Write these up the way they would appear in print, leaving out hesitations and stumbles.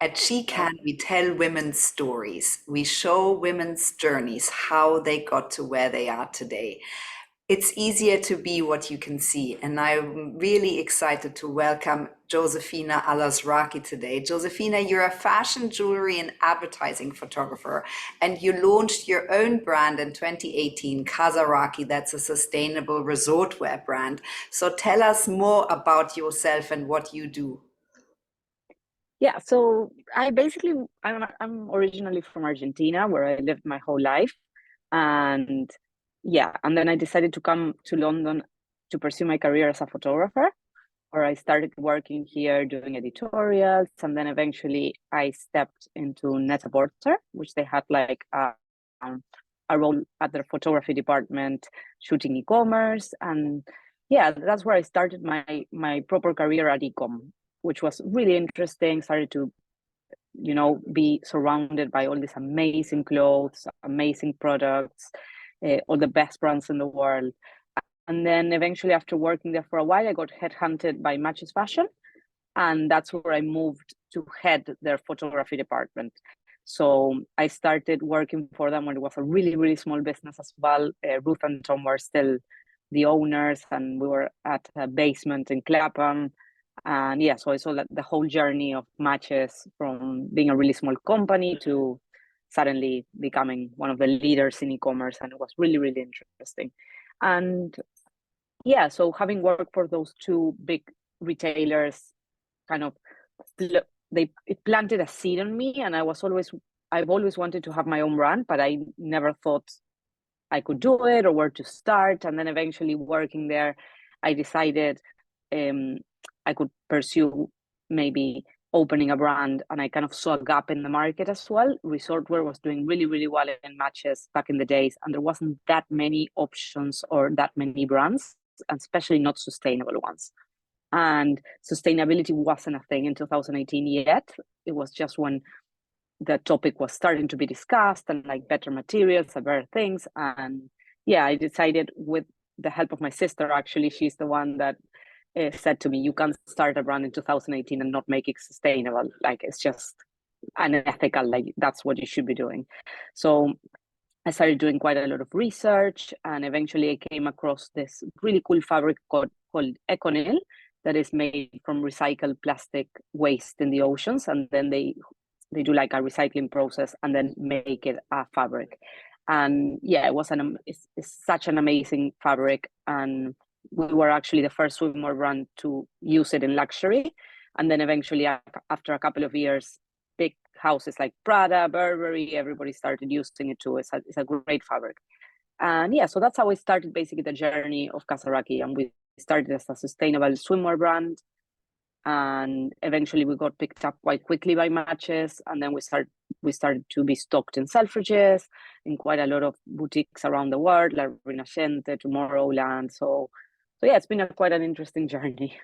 At She Can, we tell women's stories. We show women's journeys, how they got to where they are today. It's easier to be what you can see. And I'm really excited to welcome Josefina Alazraki today. Josefina, you're a fashion, jewelry, and advertising photographer, and you launched your own brand in 2018, Casa Raki. That's a sustainable resort wear brand. So tell us more about yourself and what you do. Yeah, so I'm originally from Argentina, where I lived my whole life, and and then I decided to come to London to pursue my career as a photographer, where I started working here doing editorials, and then eventually I stepped into net which they had like a role at their photography department, shooting e-commerce, and that's where I started my proper career at e-com, which was really interesting. Started to, be surrounded by all these amazing clothes, amazing products, all the best brands in the world. And then eventually, after working there for a while, I got headhunted by Matches Fashion. And that's where I moved to head their photography department. So I started working for them when it was a really, really small business as well. Ruth and Tom were still the owners, and we were at a basement in Clapham. And so I saw that the whole journey of Matches, from being a really small company to suddenly becoming one of the leaders in e-commerce, and it was really, really interesting. And so having worked for those two big retailers, kind of it planted a seed on me, and I've always wanted to have my own brand, but I never thought I could do it or where to start. And then eventually working there, I decided I could pursue maybe opening a brand, and I kind of saw a gap in the market as well. Resort wear was doing really, really well in Matches back in the days, and there wasn't that many options or that many brands, and especially not sustainable ones. And sustainability wasn't a thing in 2018 yet. It was just when the topic was starting to be discussed, and like better materials and better things. And I decided, with the help of my sister, actually, she's the one that said to me, you can't start a brand in 2018 and not make it sustainable. Like, it's just unethical. Like, that's what you should be doing. So I started doing quite a lot of research, and eventually I came across this really cool fabric called Ecological, that is made from recycled plastic waste in the oceans, and then they do like a recycling process and then make it a fabric. And it was it's such an amazing fabric, and we were actually the first swimwear brand to use it in luxury. And then eventually, after a couple of years, big houses like Prada, Burberry, everybody started using it too. It's a great fabric. And so that's how we started basically the journey of Casa Raki. And we started as a sustainable swimwear brand, and eventually we got picked up quite quickly by Matches, and then we started to be stocked in Selfridges, in quite a lot of boutiques around the world, like Rinascente, Tomorrowland. So it's been quite an interesting journey.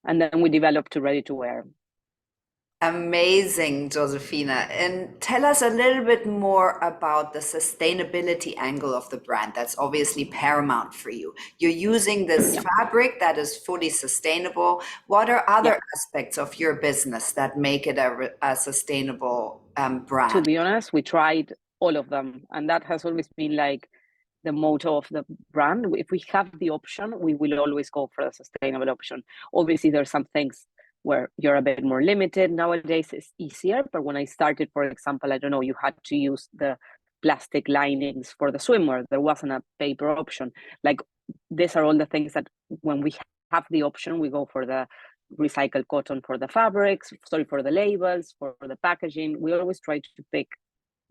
And then we developed to ready to wear. Amazing, Josefina. And tell us a little bit more about the sustainability angle of the brand. That's obviously paramount for you. You're using this fabric that is fully sustainable. What are other aspects of your business that make it a sustainable brand? To be honest, we tried all of them. And that has always been like the motto of the brand. If we have the option, we will always go for the sustainable option. Obviously, there are some things where you're a bit more limited. Nowadays it's easier, but when I started, for example, I don't know, you had to use the plastic linings for the swimwear. There wasn't a paper option. Like, these are all the things that when we have the option, we go for the recycled cotton for the fabrics, for the labels, for the packaging. We always try to pick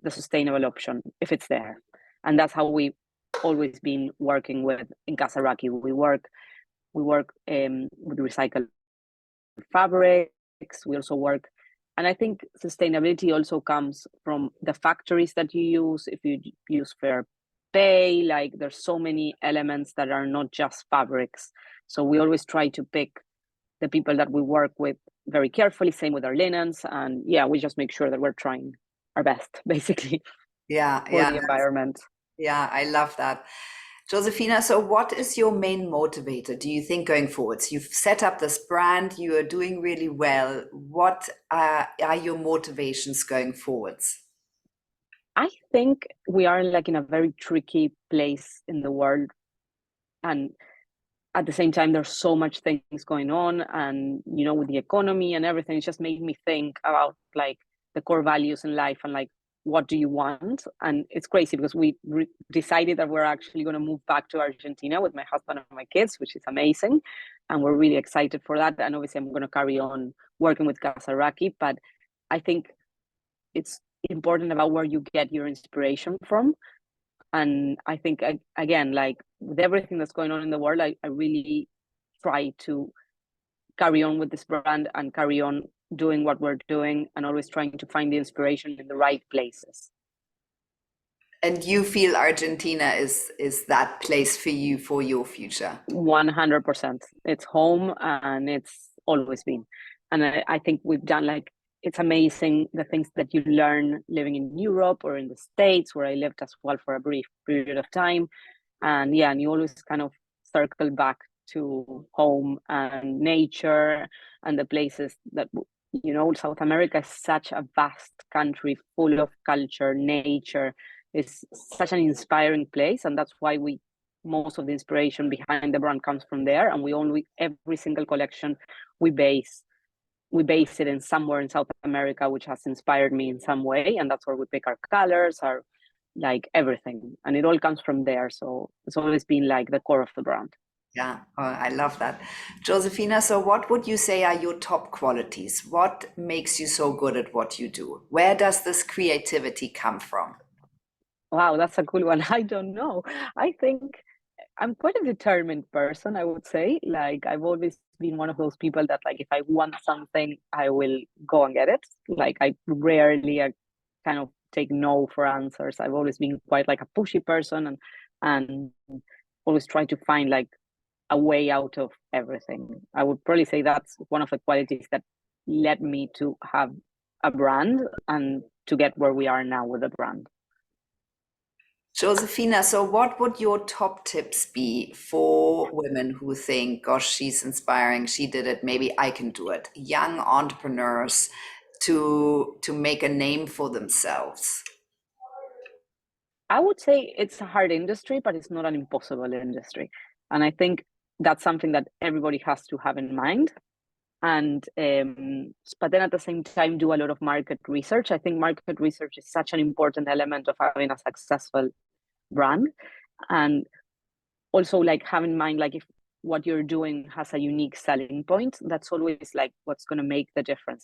the sustainable option if it's there. And that's how we always been working with in Casa Raki. We work with recycled fabrics. We also work, and I think sustainability also comes from the factories that you use. If you use fair pay, like, there's so many elements that are not just fabrics. So we always try to pick the people that we work with very carefully. Same with our linens, and we just make sure that we're trying our best, basically. For the environment. Yeah, I love that. Josefina, so what is your main motivator, do you think, going forwards? You've set up this brand, you are doing really well. What are your motivations going forwards? I think we are like in a very tricky place in the world, and at the same time there's so much things going on, and with the economy and everything, it just made me think about like the core values in life and like what do you want. And it's crazy because we decided that we're actually going to move back to Argentina with my husband and my kids, which is amazing, and we're really excited for that. And obviously I'm going to carry on working with Casa Raki, but I think it's important about where you get your inspiration from. And I think, again, like with everything that's going on in the world, I really try to carry on with this brand and carry on doing what we're doing, and always trying to find the inspiration in the right places. And you feel Argentina is that place for you for your future? 100%. It's home, and it's always been. And I think we've done like, it's amazing the things that you learn living in Europe or in the States, where I lived as well for a brief period of time. And yeah, and you always kind of circle back to home and nature and the places that, South America is such a vast country full of culture, nature. It's such an inspiring place, and that's why most of the inspiration behind the brand comes from there. And every single collection we base it in somewhere in South America, which has inspired me in some way. And that's where we pick our colors, our like everything. And it all comes from there. So it's always been like the core of the brand. Yeah, oh, I love that. Josefina, so what would you say are your top qualities? What makes you so good at what you do? Where does this creativity come from? Wow, that's a cool one. I don't know. I think I'm quite a determined person, I would say. Like, I've always been one of those people that, like, if I want something, I will go and get it. Like, I rarely kind of take no for answers. I've always been quite like a pushy person, and always try to find like a way out of everything. I would probably say that's one of the qualities that led me to have a brand and to get where we are now with the brand. Josefina, so what would your top tips be for women who think, gosh, she's inspiring, she did it, maybe I can do it? Young entrepreneurs to make a name for themselves. I would say it's a hard industry, but it's not an impossible industry. And I think that's something that everybody has to have in mind. And but then at the same time, do a lot of market research. I think market research is such an important element of having a successful brand. And also like have in mind, like if what you're doing has a unique selling point, that's always like what's going to make the difference.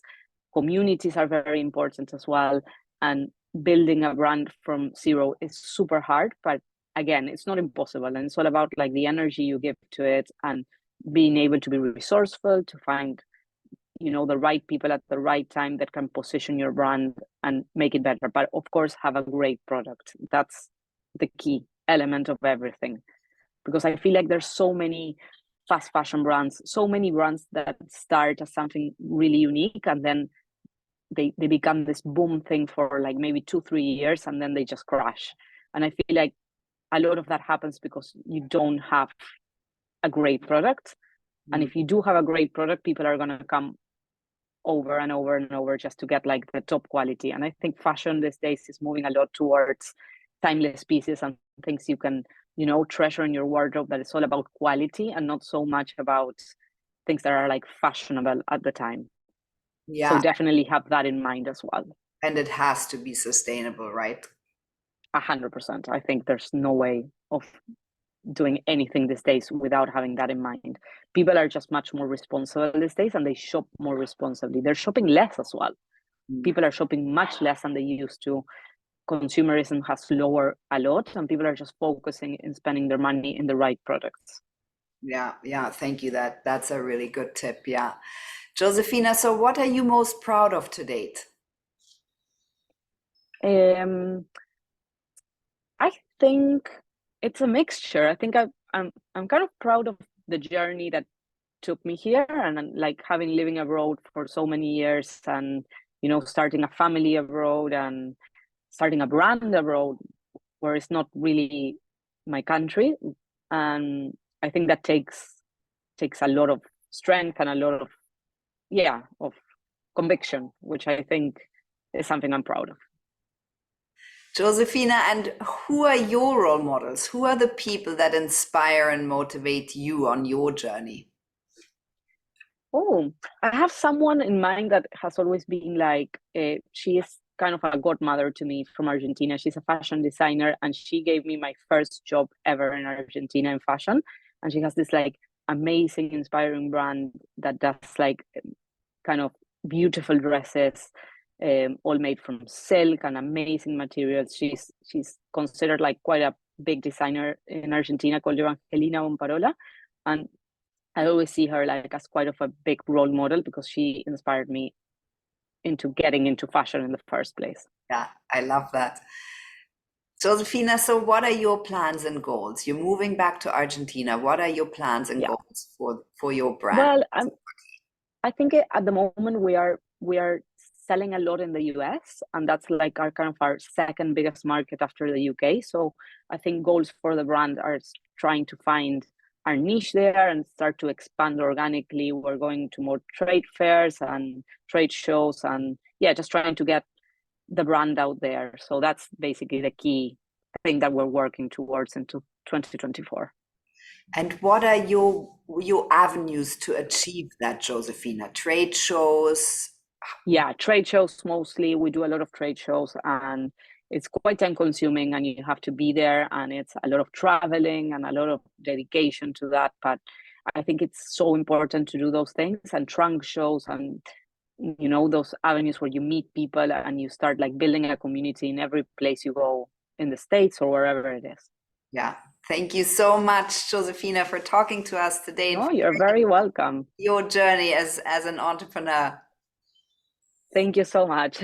Communities are very important as well, and building a brand from zero is super hard, but again, it's not impossible. And it's all about like the energy you give to it, and being able to be resourceful to find the right people at the right time that can position your brand and make it better. But of course, have a great product. That's the key element of everything, because I feel like there's so many fast fashion brands, so many brands that start as something really unique, and then they become this boom thing for like maybe 2-3 years, and then they just crash. And I feel like a lot of that happens because you don't have a great product. And if you do have a great product, people are going to come over and over and over just to get like the top quality. And I think fashion these days is moving a lot towards timeless pieces and things you can treasure in your wardrobe, that it's all about quality and not so much about things that are like fashionable at the time. So Yeah, definitely have that in mind as well. and it has to be sustainable, right? 100%. I think there's no way of doing anything these days without having that in mind. People are just much more responsible these days, and they shop more responsibly. They're shopping less as well. People are shopping much less than they used to. Consumerism has lowered a lot, and people are just focusing in spending their money in the right products. Yeah, thank you. That's a really good tip. Yeah. Josefina, so what are you most proud of to date? Um, I think it's a mixture. I think I'm kind of proud of the journey that took me here, and like having living abroad for so many years, and starting a family abroad and starting a brand abroad, where it's not really my country, and I think that takes a lot of strength and a lot of conviction, which I think is something I'm proud of. Josefina, and who are your role models? Who are the people that inspire and motivate you on your journey? Oh, I have someone in mind that has always been like, she is kind of a godmother to me from Argentina. She's a fashion designer, and she gave me my first job ever in Argentina in fashion. And she has this like amazing, inspiring brand that does like kind of beautiful dresses, all made from silk and amazing materials. She's considered like quite a big designer in Argentina called Evangelina Bonparola, and I always see her like as quite of a big role model because she inspired me into getting into fashion in the first place. Yeah, I love that. Josefina, so what are your plans and goals? You're moving back to Argentina. What are your plans and Yeah. goals for your brand? Well, I think at the moment we are selling a lot in the US, and that's like our kind of our second biggest market after the UK. So I think goals for the brand are trying to find our niche there and start to expand organically. We're going to more trade fairs and trade shows, and yeah, just trying to get the brand out there. So that's basically the key thing that we're working towards into 2024. And what are your avenues to achieve that, Josefina? Trade shows? Yeah, trade shows mostly. We do a lot of trade shows, and it's quite time consuming, and you have to be there, and it's a lot of traveling and a lot of dedication to that. But I think it's so important to do those things, and trunk shows, and those avenues where you meet people and you start like building a community in every place you go in the States or wherever it is. Yeah. Thank you so much, Josefina, for talking to us today and No, for you're very welcome. your journey as an entrepreneur. Thank you so much.